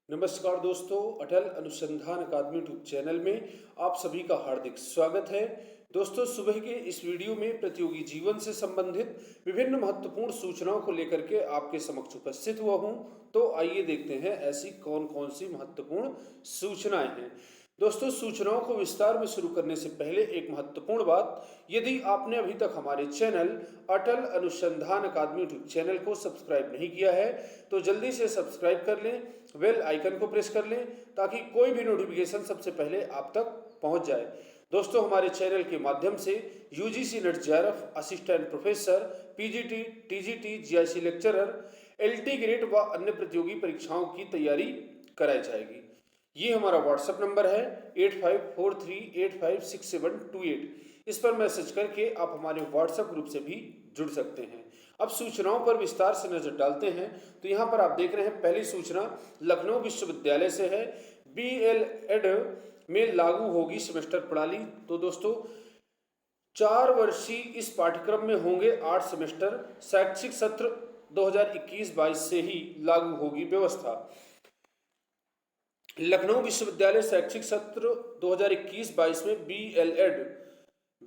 नमस्कार दोस्तों, अटल अनुसंधान अकादमी यूट्यूब चैनल में आप सभी का हार्दिक स्वागत है। दोस्तों, सुबह के इस वीडियो में प्रतियोगी जीवन से संबंधित विभिन्न महत्वपूर्ण सूचनाओं को लेकर के आपके समक्ष उपस्थित हुआ हूं। तो आइए देखते हैं ऐसी कौन कौन सी महत्वपूर्ण सूचनाएं हैं। दोस्तों, सूचनाओं को विस्तार में शुरू करने से पहले एक महत्वपूर्ण बात, यदि आपने अभी तक हमारे चैनल अटल अनुसंधान अकादमी यूट्यूब चैनल को सब्सक्राइब नहीं किया है तो जल्दी से सब्सक्राइब कर लें, बेल आइकन को प्रेस कर लें ताकि कोई भी नोटिफिकेशन सबसे पहले आप तक पहुंच जाए। दोस्तों, हमारे चैनल के माध्यम से UGC net JRF, assistant professor, PGT, TGT, GIC lecturer, LT grade व अन्य प्रतियोगी परीक्षाओं की तैयारी कराई जाएगी। ये हमारा व्हाट्सएप नंबर है 8543856728। इस पर मैसेज करके आप हमारे व्हाट्सएप ग्रुप से भी जुड़ सकते हैं। अब सूचनाओं पर विस्तार से नजर डालते हैं। तो यहाँ पर आप देख रहे हैं, पहली सूचना लखनऊ विश्वविद्यालय से है। बीएलएड में लागू होगी सेमेस्टर प्रणाली। तो दोस्तों, 4 वर्षीय इस पाठ्यक्रम में होंगे 8 सेमेस्टर। शैक्षिक सत्र 2021-22 से ही लागू होगी व्यवस्था। लखनऊ विश्वविद्यालय शैक्षिक सत्र 2021-22 में BElEd,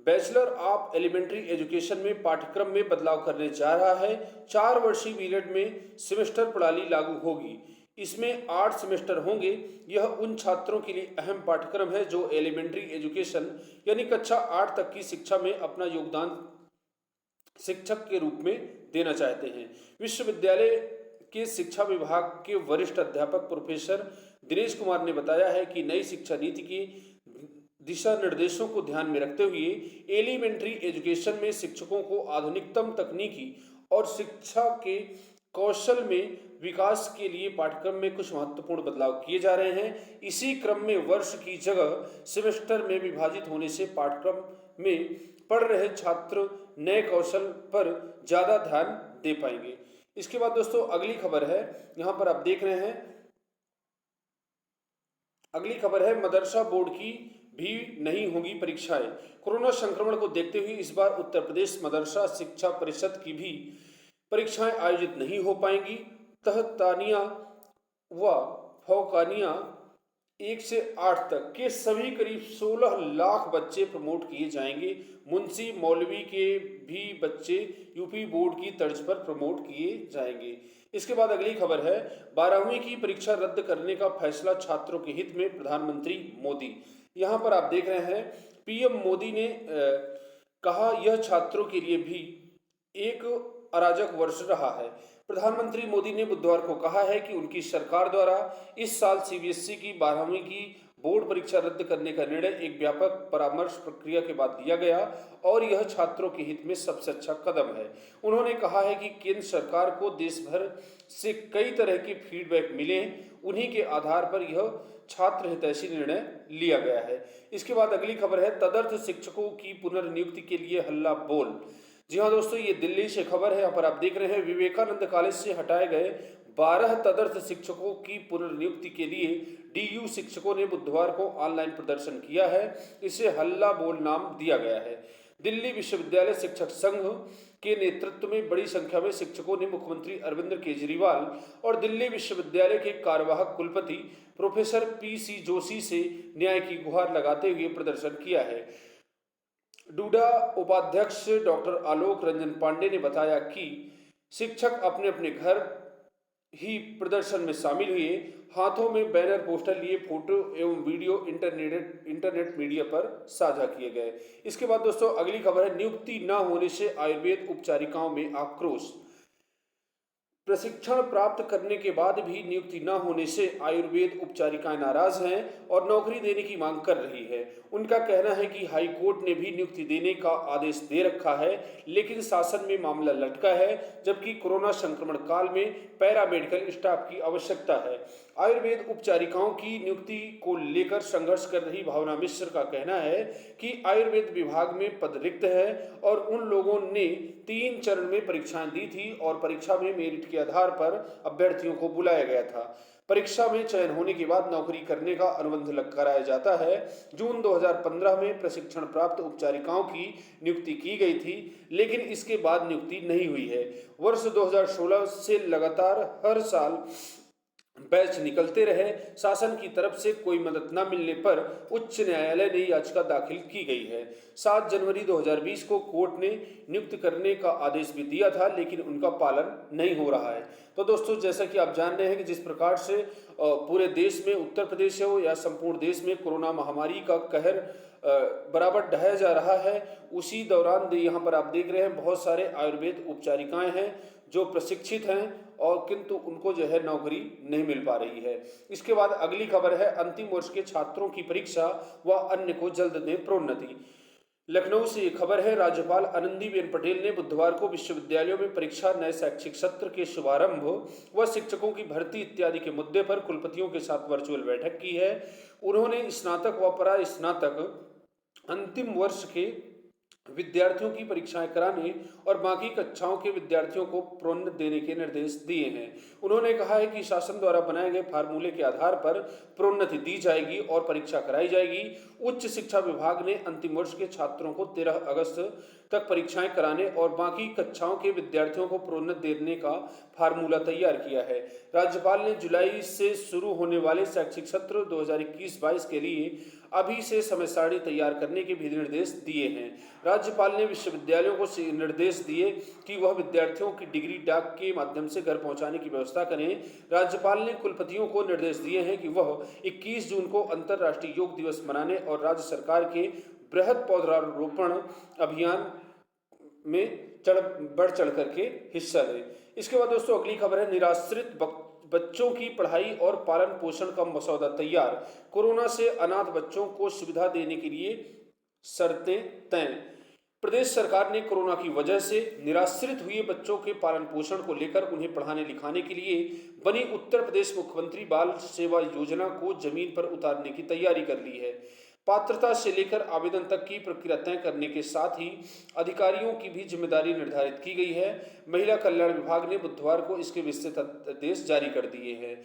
bachelor of elementary education में पाठ्यक्रम में बदलाव करने जा रहा है। 4 वर्षीय बीएलएड में सेमेस्टर प्रणाली लागू होगी। इसमें 8 सेमेस्टर होंगे। यह उन छात्रों के लिए अहम पाठ्यक्रम है जो एलिमेंट्री एजुकेशन यानी कक्षा 8 तक की शिक्षा में अपना योगदान शिक्षक के रूप में देना चाहते हैं। विश्वविद्यालय के शिक्षा विभाग के वरिष्ठ अध्यापक प्रोफेसर दिनेश कुमार ने बताया है कि नई शिक्षा नीति के दिशा निर्देशों को ध्यान में रखते हुए एलिमेंट्री एजुकेशन में शिक्षकों को आधुनिकतम तकनीकी और शिक्षा के कौशल में विकास के लिए पाठ्यक्रम में कुछ महत्वपूर्ण बदलाव किए जा रहे हैं। इसी क्रम में वर्ष की जगह सेमेस्टर में विभाजित होने से पाठ्यक्रम में पढ़ रहे छात्र नए कौशल पर ज्यादा ध्यान दे पाएंगे। इसके बाद दोस्तों, अगली खबर है, यहां पर आप देख रहे हैं, अगली खबर है मदरसा बोर्ड की भी नहीं होगी परीक्षाएं। कोरोना संक्रमण को देखते हुए इस बार उत्तर प्रदेश मदरसा शिक्षा परिषद की भी परीक्षाएं आयोजित नहीं हो पाएंगी। तहतानिया व फौकानिया 1 से 8 तक के सभी करीब 16 लाख बच्चे प्रमोट किए जाएंगे। मुंशी मौलवी के भी बच्चे यूपी बोर्ड की तर्ज पर प्रमोट किए जाएंगे। इसके बाद अगली खबर है, 12वीं की परीक्षा रद्द करने का फैसला छात्रों के हित में, प्रधानमंत्री मोदी। यहाँ पर आप देख रहे हैं, पीएम मोदी ने कहा यह छात्रों के लिए भी एक अराजक वर्ष रहा है। प्रधानमंत्री मोदी ने बुधवार को कहा है कि उनकी सरकार द्वारा इस साल सीबीएसई की 12वीं की बोर्ड परीक्षा रद्द करने का निर्णय एक व्यापक परामर्श प्रक्रिया के बाद लिया गया और यह छात्रों के हित में सबसे अच्छा कदम है। उन्होंने कहा है कि केंद्र सरकार को देश भर से कई तरह के फीडबैक मिले, उन्हीं के आधार पर यह छात्र हितैषी निर्णय लिया गया है। इसके बाद अगली खबर है, तदर्थ शिक्षकों की पुनर्नियुक्ति के लिए हल्ला बोल। जी हाँ दोस्तों, ये दिल्ली से खबर है। यहाँ पर आप देख रहे हैं, विवेकानंद कॉलेज से हटाए गए 12 तदर्थ शिक्षकों की पुनर्नियुक्ति के लिए डीयू शिक्षकों ने बुधवार को ऑनलाइन प्रदर्शन किया है। इसे हल्ला बोल नाम दिया गया है। दिल्ली विश्वविद्यालय शिक्षक संघ के नेतृत्व में बड़ी संख्या में शिक्षकों ने मुख्यमंत्री अरविंद केजरीवाल और दिल्ली विश्वविद्यालय के कार्यवाहक कुलपति प्रोफेसर पीसी जोशी से न्याय की गुहार लगाते हुए प्रदर्शन किया है। डूडा उपाध्यक्ष डॉक्टर आलोक रंजन पांडे ने बताया कि शिक्षक अपने अपने घर ही प्रदर्शन में शामिल हुए, हाथों में बैनर पोस्टर लिए फोटो एवं वीडियो इंटरनेट मीडिया पर साझा किए गए। इसके बाद दोस्तों, अगली खबर है, नियुक्ति न होने से आयुर्वेद उपचारिकाओं में आक्रोश। प्रशिक्षण प्राप्त करने के बाद भी नियुक्ति न होने से आयुर्वेद उपचारिकाएं नाराज हैं और नौकरी देने की मांग कर रही है। उनका कहना है कि हाई कोर्ट ने भी नियुक्ति देने का आदेश दे रखा है, लेकिन शासन में मामला लटका है, जबकि कोरोना संक्रमण काल में पैरामेडिकल स्टाफ की आवश्यकता है। आयुर्वेद उपचारिकाओं की नियुक्ति को लेकर संघर्ष कर रही भावना मिश्र का कहना है कि आयुर्वेद विभाग में पद रिक्त है और उन लोगों ने 3 चरण में परीक्षाएं दी थी और परीक्षा में मेरिट के आधार पर अभ्यर्थियों को बुलाया गया था। परीक्षा में चयन होने के बाद नौकरी करने का अनुबंध कराया जाता है। जून 2015 में प्रशिक्षण प्राप्त उपचारिकाओं की नियुक्ति की गई थी, लेकिन इसके बाद नियुक्ति नहीं हुई है। वर्ष 2016 से लगातार हर साल बैच निकलते रहे। शासन की तरफ से कोई मदद न मिलने पर उच्च न्यायालय ने याचिका दाखिल की गई है। 7 जनवरी 2020 को कोर्ट ने नियुक्त करने का आदेश भी दिया था, लेकिन उनका पालन नहीं हो रहा है। तो दोस्तों, जैसा कि आप जान रहे हैं कि जिस प्रकार से पूरे देश में, उत्तर प्रदेश हो या संपूर्ण देश में, कोरोना महामारी का कहर बराबर ढहाया जा रहा है, उसी दौरान यहाँ पर आप देख रहे हैं बहुत सारे आयुर्वेद उपचारिकाएं हैं जो प्रशिक्षित हैं और किंतु उनको जो है नौकरी नहीं मिल पा रही है। इसके बाद अगली खबर है, अंतिम वर्ष के छात्रों की परीक्षा व अन्य को जल्द दें प्रोन्नति। लखनऊ से ये खबर है, राज्यपाल आनंदीबेन पटेल ने बुधवार को विश्वविद्यालयों में परीक्षा, नए शैक्षिक सत्र के शुभारंभ व शिक्षकों की भर्ती इत्यादि के मुद्दे पर कुलपतियों के साथ वर्चुअल बैठक की है। उन्होंने स्नातक व परास्नातक अंतिम वर्ष के विद्यार्थियों की परीक्षाएं कराने और बाकी कक्षाओं के विद्यार्थियों को प्रोन्नति देने के निर्देश दिए हैं। उन्होंने कहा है कि शासन द्वारा बनाए गए फार्मूले के आधार पर प्रोन्नति दी जाएगी और परीक्षा कराई जाएगी। उच्च शिक्षा विभाग ने अंतिम वर्ष के छात्रों को 13 अगस्त तक परीक्षाएं कराने और बाकी कक्षाओं के विद्यार्थियों को प्रोन्नति देने का फार्मूला तैयार किया है। राज्यपाल ने जुलाई से शुरू होने वाले शैक्षिक सत्र 2021-22 के लिए अभी से समय सारणी तैयार करने के भी निर्देश दिए हैं। राज्यपाल ने विश्वविद्यालयों को निर्देश दिए कि वह विद्यार्थियों की डिग्री डाक के माध्यम से घर पहुंचाने की व्यवस्था करें। राज्यपाल ने कुलपतियों को निर्देश दिए हैं कि वह 21 जून को अंतर्राष्ट्रीय योग दिवस मनाने और राज्य सरकार के बृहद पौधारोपण अभियान में बढ़ चढ़ करके हिस्सा लें। इसके बाद दोस्तों अगली खबर है, निराश्रित बच्चों की पढ़ाई और पालन पोषण का मसौदा तैयार। कोरोना से अनाथ बच्चों को सुविधा देने के लिए शर्तें तय। प्रदेश सरकार ने कोरोना की वजह से निराश्रित हुए बच्चों के पालन पोषण को लेकर उन्हें पढ़ाने लिखाने के लिए बनी उत्तर प्रदेश मुख्यमंत्री बाल सेवा योजना को जमीन पर उतारने की तैयारी कर ली है। पात्रता से लेकर आवेदन तक की प्रक्रिया तय करने के साथ ही अधिकारियों की भी जिम्मेदारी निर्धारित की गई है। महिला कल्याण विभाग ने बुधवार को इसके विस्तृत आदेश जारी कर दिए हैं।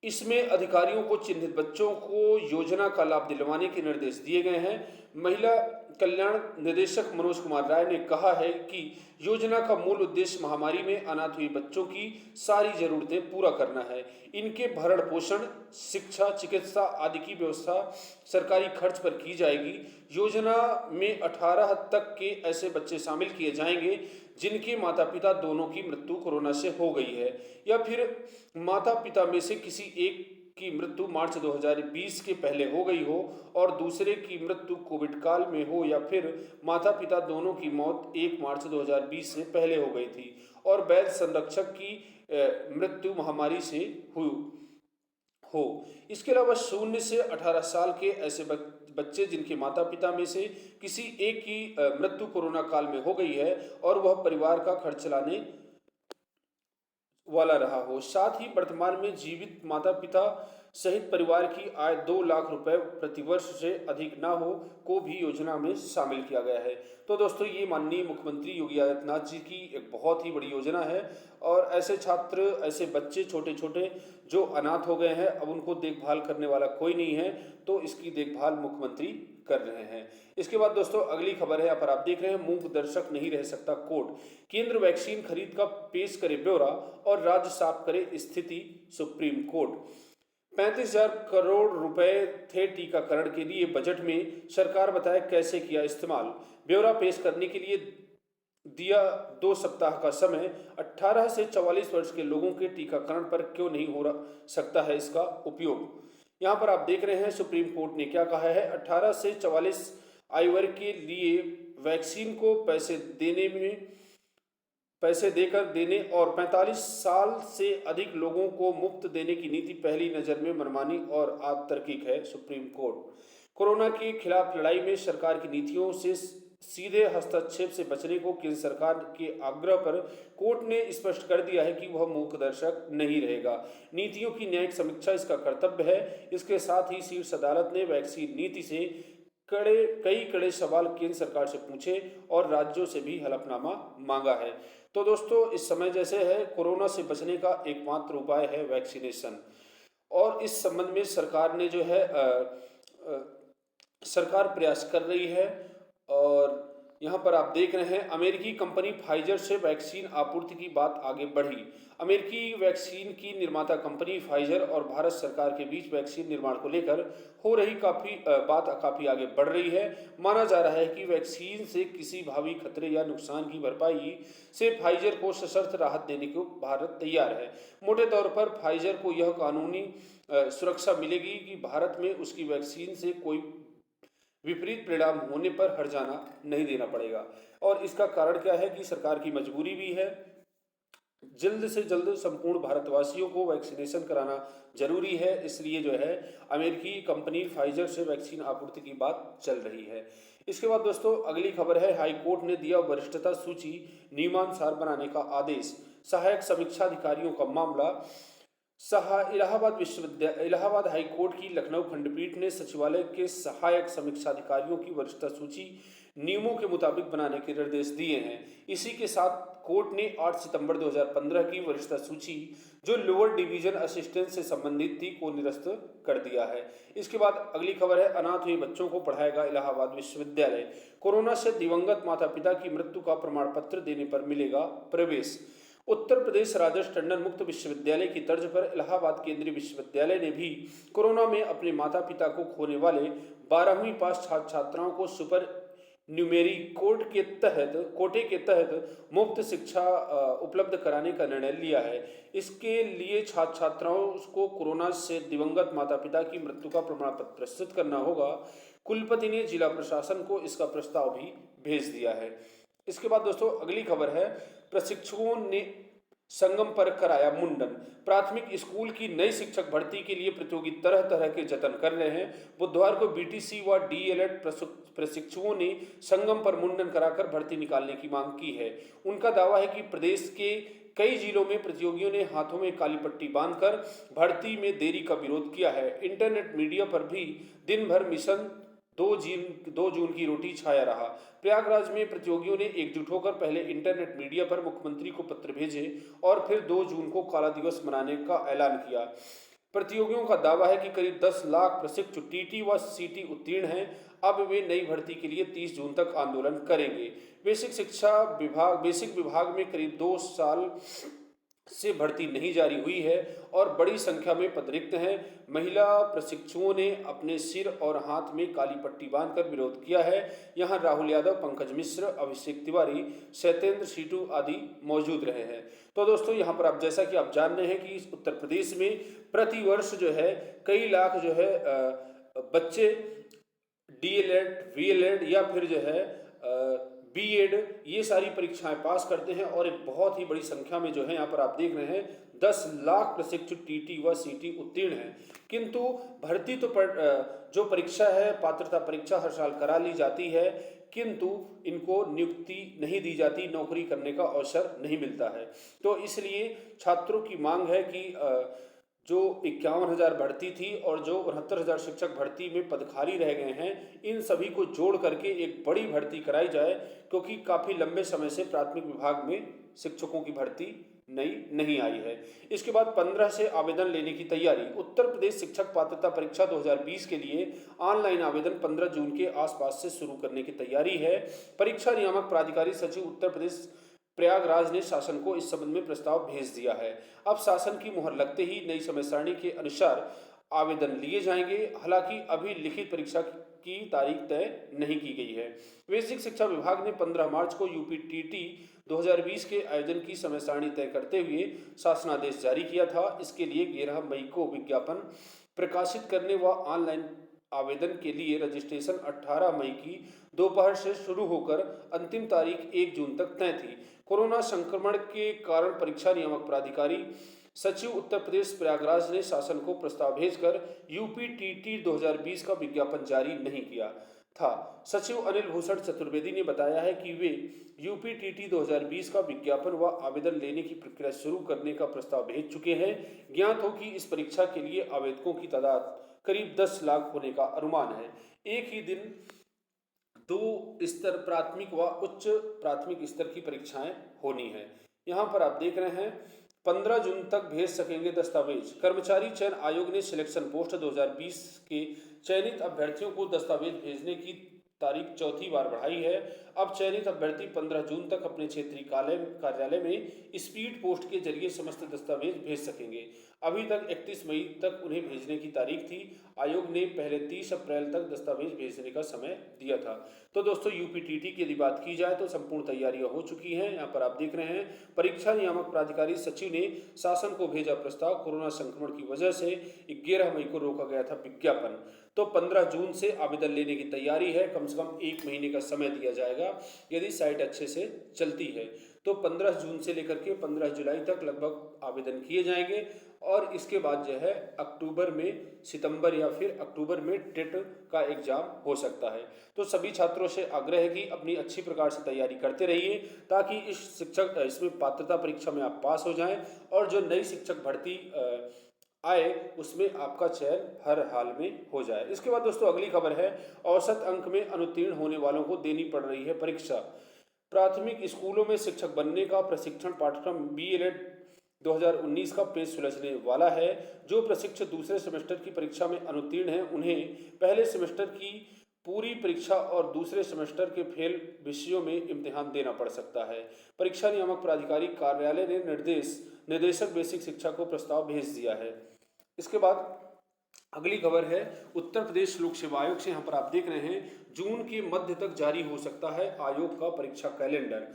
इसमें अधिकारियों को चिन्हित बच्चों को योजना का लाभ दिलवाने के निर्देश दिए गए हैं। महिला कल्याण निदेशक मनोज कुमार राय ने कहा है कि योजना का मूल उद्देश्य महामारी में अनाथ हुए बच्चों की सारी जरूरतें पूरा करना है। इनके भरण पोषण, शिक्षा, चिकित्सा आदि की व्यवस्था सरकारी खर्च पर की जाएगी। योजना में 18 तक के ऐसे बच्चे शामिल किए जाएंगे जिनके माता पिता दोनों की मृत्यु कोरोना से हो गई है या फिर माता पिता में से किसी एक की मृत्यु मार्च 2020 के पहले हो गई हो और दूसरे की मृत्यु कोविड काल में हो या फिर माता पिता दोनों की मौत 1 मार्च 2020 से पहले हो गई थी और वैध संरक्षक की मृत्यु महामारी से हुई हो। इसके अलावा 0 से 18 साल के ऐसे बच्चे जिनके माता पिता में से किसी एक की मृत्यु कोरोना काल में हो गई है और वह परिवार का खर्च चलाने वाला रहा हो। साथ ही वर्तमान में जीवित माता पिता सहित परिवार की आय 2 लाख रुपए प्रतिवर्ष से अधिक ना हो को भी योजना में शामिल किया गया है। तो दोस्तों, ये माननीय मुख्यमंत्री योगी आदित्यनाथ जी की एक बहुत ही बड़ी योजना है और ऐसे छात्र, ऐसे बच्चे छोटे छोटे जो अनाथ हो गए हैं, अब उनको देखभाल करने वाला कोई नहीं है, तो इसकी देखभाल मुख्यमंत्री कर रहे हैं। इसके बाद दोस्तों अगली खबर है, यहाँ पर आप देख रहे हैं, मूक दर्शक नहीं रह सकता कोर्ट। केंद्र वैक्सीन खरीद का पेश करे ब्यौरा और राज्य साफ करे स्थिति सुप्रीम कोर्ट। 35,000 करोड़ रुपए थे टीकाकरण के लिए बजट में, सरकार बताए कैसे किया इस्तेमाल। ब्यौरा पेश करने के लिए दिया 2 सप्ताह का समय। 18 से 44 वर्ष के लोगों के टीकाकरण पर क्यों नहीं हो सकता है इसका उपयोग। यहाँ पर आप देख रहे हैं सुप्रीम कोर्ट ने क्या कहा है। 18 से 44 आयु वर्ग के लिए वैक्सीन को पैसे देकर देने और 45 साल से अधिक लोगों को मुफ्त देने की नीति पहली नज़र में मनमानी और अतार्किक है। सुप्रीम कोर्ट कोरोना के खिलाफ लड़ाई में सरकार की नीतियों से सीधे हस्तक्षेप से बचने को केंद्र सरकार के आग्रह पर कोर्ट ने स्पष्ट कर दिया है कि वह मूकदर्शक नहीं रहेगा। नीतियों की न्यायिक समीक्षा इसका कर्तव्य है। इसके साथ ही शीर्ष अदालत ने वैक्सीन नीति से कई कड़े सवाल केंद्र सरकार से पूछे और राज्यों से भी हलफनामा मांगा है। तो दोस्तों, इस समय जैसे है, कोरोना से बचने का एकमात्र उपाय है वैक्सीनेशन और इस संबंध में सरकार ने जो है सरकार प्रयास कर रही है और यहाँ पर आप देख रहे हैं अमेरिकी कंपनी फाइजर से वैक्सीन आपूर्ति की बात आगे बढ़ी। अमेरिकी वैक्सीन की निर्माता कंपनी फाइजर और भारत सरकार के बीच वैक्सीन निर्माण को लेकर हो रही बात काफी आगे बढ़ रही है। माना जा रहा है कि वैक्सीन से किसी भावी खतरे या नुकसान की भरपाई से फाइजर को सशर्त राहत देने को भारत तैयार है। मोटे तौर पर फाइजर को यह कानूनी सुरक्षा मिलेगी कि भारत में उसकी वैक्सीन से कोई विपरीत परिणाम होने पर हर्जाना नहीं देना पड़ेगा। और इसका कारण क्या है कि सरकार की मजबूरी भी है। जल्द से जल्द संपूर्ण भारतवासियों को वैक्सीनेशन कराना जरूरी है, इसलिए जो है अमेरिकी कंपनी फाइजर से वैक्सीन आपूर्ति की बात चल रही है। इसके बाद दोस्तों अगली खबर है, हाई कोर्ट ने दिया वरिष्ठता सूची नियमानुसार बनाने का आदेश। सहायक समीक्षा अधिकारियों का मामला। इलाहाबाद हाई कोर्ट की लखनऊ खंडपीठ ने सचिवालय के सहायक समीक्षा अधिकारियों की वरिष्ठता सूची नियमों के मुताबिक बनाने के निर्देश दिए हैं। इसी के साथ कोर्ट ने 8 सितंबर 2015 की वरिष्ठता सूची जो लोअर डिवीजन असिस्टेंट से संबंधित थी को निरस्त कर दिया है। इसके बाद अगली खबर है, अनाथ हुए बच्चों को पढ़ाएगा इलाहाबाद विश्वविद्यालय। कोरोना से दिवंगत माता पिता की मृत्यु का प्रमाण पत्र देने पर मिलेगा प्रवेश। उत्तर प्रदेश राजेश टंडन मुक्त विश्वविद्यालय की तर्ज पर इलाहाबाद केंद्रीय विश्वविद्यालय ने भी कोरोना में अपने माता पिता को खोने वाले 12वीं पास छात्र छात्राओं को सुपर न्यूमेरी कोटे के तहत मुफ्त शिक्षा उपलब्ध कराने का निर्णय लिया है। इसके लिए छात्र छात्राओं को कोरोना से दिवंगत माता पिता की मृत्यु का प्रमाण पत्र प्रस्तुत करना होगा। कुलपति ने जिला प्रशासन को इसका प्रस्ताव भी भेज दिया है। इसके बाद दोस्तों अगली खबर है, प्रशिक्षुओं ने संगम पर कराया मुंडन। प्राथमिक स्कूल की नई शिक्षक भर्ती के लिए प्रतियोगी तरह तरह के जतन कर रहे हैं। बुधवार को बीटीसी व डीएलएड प्रशिक्षुओं ने संगम पर मुंडन कराकर भर्ती निकालने की मांग की है। उनका दावा है कि प्रदेश के कई जिलों में प्रतियोगियों ने हाथों में काली पट्टी बांधकर भर्ती में देरी का विरोध किया है। इंटरनेट मीडिया पर भी दिन भर मिशन 2 जून की रोटी छाया रहा। प्रयागराज में प्रतियोगियों ने एकजुट होकर पहले इंटरनेट मीडिया पर मुख्यमंत्री को पत्र भेजे और फिर 2 जून को काला दिवस मनाने का ऐलान किया। प्रतियोगियों का दावा है कि करीब 10 लाख प्रशिक्षु टीटी व सीटी उत्तीर्ण हैं। अब वे नई भर्ती के लिए 30 जून तक आंदोलन करेंगे। बेसिक विभाग में करीब 2 साल से भर्ती नहीं जारी हुई है और बड़ी संख्या में पद रिक्त हैं। महिला प्रशिक्षुओं ने अपने सिर और हाथ में काली पट्टी बांधकर विरोध किया है। यहां राहुल यादव, पंकज मिश्र, अभिषेक तिवारी, सत्येंद्र सीटू आदि मौजूद रहे हैं। तो दोस्तों यहां पर आप जैसा कि आप जान रहे हैं कि इस उत्तर प्रदेश में प्रतिवर्ष जो है कई लाख जो है बच्चे डीएलएड, वीएलएड या फिर जो है बीएड ये सारी परीक्षाएं पास करते हैं और एक बहुत ही बड़ी संख्या में जो है यहाँ पर आप देख रहे हैं 10 लाख प्रशिक्षु टीटी व सीटी उत्तीर्ण हैं। किंतु भर्ती तो जो परीक्षा है पात्रता परीक्षा हर साल करा ली जाती है, किंतु इनको नियुक्ति नहीं दी जाती, नौकरी करने का अवसर नहीं मिलता है। तो इसलिए छात्रों की मांग है कि जो 51,000 भर्ती थी और जो 69,000 शिक्षक भर्ती में पद खाली रह गए हैं, इन सभी को जोड़ करके एक बड़ी भर्ती कराई जाए, क्योंकि काफ़ी लंबे समय से प्राथमिक विभाग में शिक्षकों की भर्ती नहीं आई है। इसके बाद 15 से आवेदन लेने की तैयारी। उत्तर प्रदेश शिक्षक पात्रता परीक्षा 2020 के लिए ऑनलाइन आवेदन 15 जून के आसपास से शुरू करने की तैयारी है। परीक्षा नियामक प्राधिकारी सचिव उत्तर प्रदेश प्रयागराज ने शासन को इस संबंध में प्रस्ताव भेज दिया है। अब शासन की मुहर लगते ही नई समय सारणी के अनुसार आवेदन लिए जाएंगे। हालांकि अभी लिखित परीक्षा की तारीख तय नहीं की गई है। बेसिक शिक्षा विभाग ने 15 मार्च को यूपीटीटी 2020 के आयोजन की समय सारणी तय करते हुए शासनादेश जारी किया था। इसके लिए 11 मई को विज्ञापन प्रकाशित करने व ऑनलाइन आवेदन के लिए रजिस्ट्रेशन 18 मई की दोपहर से शुरू होकर अंतिम तारीख 1 जून तक तय थी। कोरोना संक्रमण के कारण परीक्षा नियामक प्राधिकारी सचिव उत्तर प्रदेश प्रयागराज ने शासन को प्रस्ताव भेजकर यूपीटीटी 2020 का विज्ञापन जारी नहीं किया था। सचिव अनिल भूषण चतुर्वेदी ने बताया है कि वे यूपीटीटी 2020 का विज्ञापन व आवेदन लेने की प्रक्रिया शुरू करने का प्रस्ताव भेज चुके हैं। ज्ञात हो कि इस परीक्षा के लिए आवेदकों की तादाद करीब 10 लाख होने का अनुमान है। एक ही दिन 2 स्तर प्राथमिक व उच्च प्राथमिक स्तर की परीक्षाएं होनी है। यहाँ पर आप देख रहे हैं 15 जून तक भेज सकेंगे दस्तावेज। कर्मचारी चयन आयोग ने सिलेक्शन पोस्ट 2020 के चयनित अभ्यर्थियों को दस्तावेज भेजने की तारीख चौथी बार बढ़ाई है। अब चयनित अभ्यर्थी 15 जून तक अपने क्षेत्रीय कार्यालय में स्पीड पोस्ट के जरिए समस्त दस्तावेज भेज सकेंगे। अभी तक 31 मई तक उन्हें भेजने की तारीख थी। आयोग ने पहले 30 अप्रैल तक दस्तावेज भेजने का समय दिया था। तो दोस्तों यूपीटीटी की यदि बात की जाए तो संपूर्ण तैयारियां हो चुकी हैं। यहाँ पर आप देख रहे हैं परीक्षा नियामक प्राधिकारी सचिव ने शासन को भेजा प्रस्ताव। कोरोना संक्रमण की वजह से 11 मई को रोका गया था विज्ञापन। तो 15 जून से आवेदन लेने की तैयारी है। कम से कम 1 महीने का समय दिया जाएगा यदि साइट अच्छे से चलती है। तो 15 जून से लेकर के 15 जुलाई तक लगभग आवेदन किए जाएंगे और इसके बाद जो है अक्टूबर में, सितंबर या फिर अक्टूबर में टेट का एग्जाम हो सकता है। तो सभी छात्रों से आग्रह है कि अपनी अच्छी प्रकार से तैयारी करते रहिए ताकि इसमें पात्रता परीक्षा में आप पास हो जाएं और जो नई शिक्षक भर्ती आए उसमें आपका चयन हर हाल में हो जाए। इसके बाद दोस्तों अगली खबर है, औसत अंक में अनुत्तीर्ण होने वालों को देनी पड़ रही है परीक्षा। प्राथमिक स्कूलों में शिक्षक बनने का प्रशिक्षण पाठ्यक्रम बीएलएड 2019 का पेज सुलझने वाला है। जो प्रशिक्षक दूसरे सेमेस्टर की परीक्षा में अनुत्तीर्ण हैं उन्हें पहले सेमेस्टर की पूरी परीक्षा और दूसरे सेमेस्टर के फेल विषयों में इम्तिहान देना पड़ सकता है। परीक्षा नियामक प्राधिकारी कार्यालय ने निदेशक बेसिक शिक्षा को प्रस्ताव भेज दिया है। इसके बाद अगली खबर है उत्तर प्रदेश लोक सेवा आयोग से। यहाँ पर आप देख रहे हैं जून के मध्य तक जारी हो सकता है आयोग का परीक्षा कैलेंडर।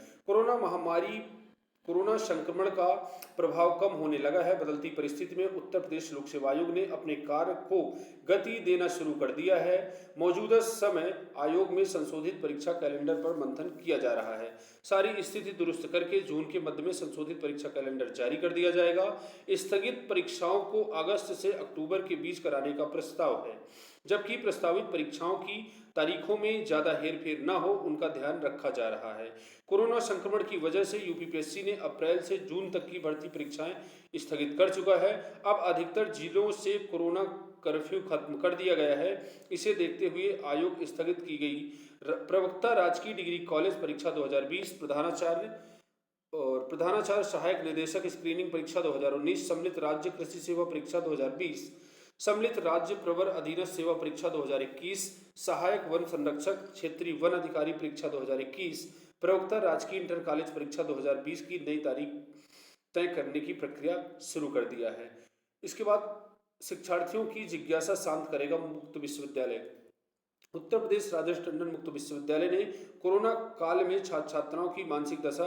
कोरोना संक्रमण का प्रभाव कम होने लगा है। बदलती परिस्थिति में उत्तर प्रदेश लोक सेवा आयोग ने अपने कार्य को गति देना शुरू कर दिया है। मौजूदा समय आयोग में संशोधित परीक्षा कैलेंडर पर मंथन किया जा रहा है। सारी स्थिति दुरुस्त करके जून के मध्य में संशोधित परीक्षा कैलेंडर जारी कर दिया जाएगा। स्थगित परीक्षाओं को अगस्त से अक्टूबर के बीच कराने का प्रस्ताव है, जबकि प्रस्तावित परीक्षाओं की तारीखों में ज्यादा हेरफेर न हो उनका ध्यान रखा जा रहा है। कोरोना संक्रमण की वजह से यूपीपीएससी ने अप्रैल से जून तक की भर्ती परीक्षाएं स्थगित कर चुका है। अब अधिकतर जिलों से कोरोना कर्फ्यू खत्म कर दिया गया है। इसे देखते हुए आयोग स्थगित की गई प्रवक्ता राजकीय डिग्री कॉलेज परीक्षा 2020, प्रधानाचार्य सहायक निदेशक स्क्रीनिंग परीक्षा 2019, सम्मिलित राज्य कृषि सेवा परीक्षा 2020, सम्मिलित राज्य प्रवर अधीनस्थ सेवा परीक्षा 2021, सहायक वन संरक्षक क्षेत्रीय वन अधिकारी परीक्षा 2021, प्रवक्ता राजकीय इंटर कॉलेज परीक्षा 2020 की नई तारीख तय करने की प्रक्रिया शुरू कर दिया है। इसके बाद शिक्षार्थियों की जिज्ञासा शांत करेगा मुक्त विश्वविद्यालय। उत्तर प्रदेश राजेश टंडन मुक्त विश्वविद्यालय ने कोरोना काल में छात्र छात्राओं की मानसिक दशा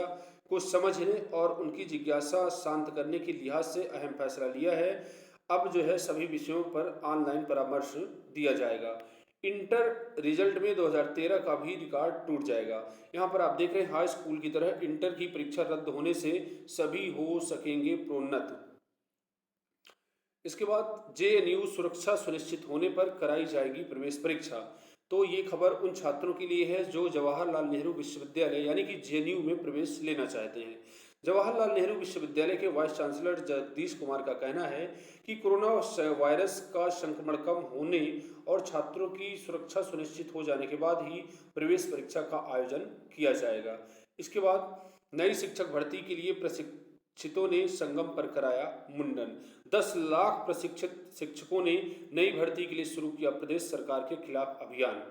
को समझने और उनकी जिज्ञासा शांत करने के लिहाज से अहम फैसला लिया है। अब जो है सभी विषयों पर ऑनलाइन परामर्श दिया जाएगा। इंटर रिजल्ट में 2013 का भी रिकॉर्ड टूट जाएगा। यहाँ पर आप देख रहे हैं हाई स्कूल की तरह इंटर की परीक्षा रद्द होने से सभी हो सकेंगे प्रोन्नत। इसके बाद जेएनयू सुरक्षा सुनिश्चित होने पर कराई जाएगी प्रवेश परीक्षा। तो ये खबर उन छात्रों के लिए है जो जवाहरलाल नेहरू विश्वविद्यालय यानी कि जेएनयू में प्रवेश लेना चाहते हैं। जवाहरलाल नेहरू विश्वविद्यालय के वाइस चांसलर जगदीश कुमार का कहना है कि कोरोना वायरस का संक्रमण कम होने और छात्रों की सुरक्षा सुनिश्चित हो जाने के बाद ही प्रवेश परीक्षा का आयोजन किया जाएगा। इसके बाद नई शिक्षक भर्ती के लिए प्रशिक्षितों ने संगम पर कराया मुंडन। 10 लाख प्रशिक्षित शिक्षकों ने नई भर्ती के लिए शुरू किया प्रदेश सरकार के खिलाफ अभियान।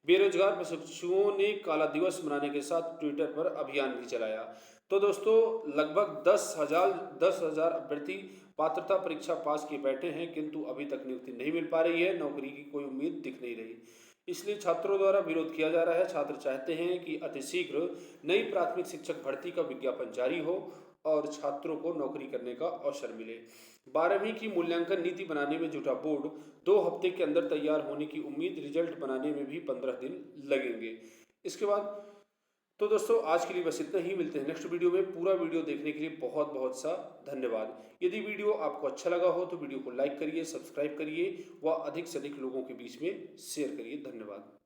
बेरोजगार प्रशिक्षुओं ने काला दिवस मनाने के साथ ट्विटर पर अभियान भी चलाया। तो दोस्तों लगभग 10,000 अभ्यर्थी पात्रता परीक्षा पास किए बैठे हैं, किंतु अभी तक नियुक्ति नहीं मिल पा रही है। नौकरी की कोई उम्मीद दिख नहीं रही, इसलिए छात्रों द्वारा विरोध किया जा रहा है। छात्र चाहते हैं कि अतिशीघ्र नई प्राथमिक शिक्षक भर्ती का विज्ञापन जारी हो और छात्रों को नौकरी करने का अवसर मिले। 12वीं की मूल्यांकन नीति बनाने में जुटा बोर्ड 2 हफ्ते के अंदर तैयार होने की उम्मीद। रिजल्ट बनाने में भी 15 दिन लगेंगे। इसके बाद तो दोस्तों आज के लिए बस इतना ही। मिलते हैं नेक्स्ट वीडियो में। पूरा वीडियो देखने के लिए बहुत बहुत सा धन्यवाद। यदि वीडियो आपको अच्छा लगा हो तो वीडियो को लाइक करिए, सब्सक्राइब करिए व अधिक से अधिक लोगों के बीच में शेयर करिए। धन्यवाद।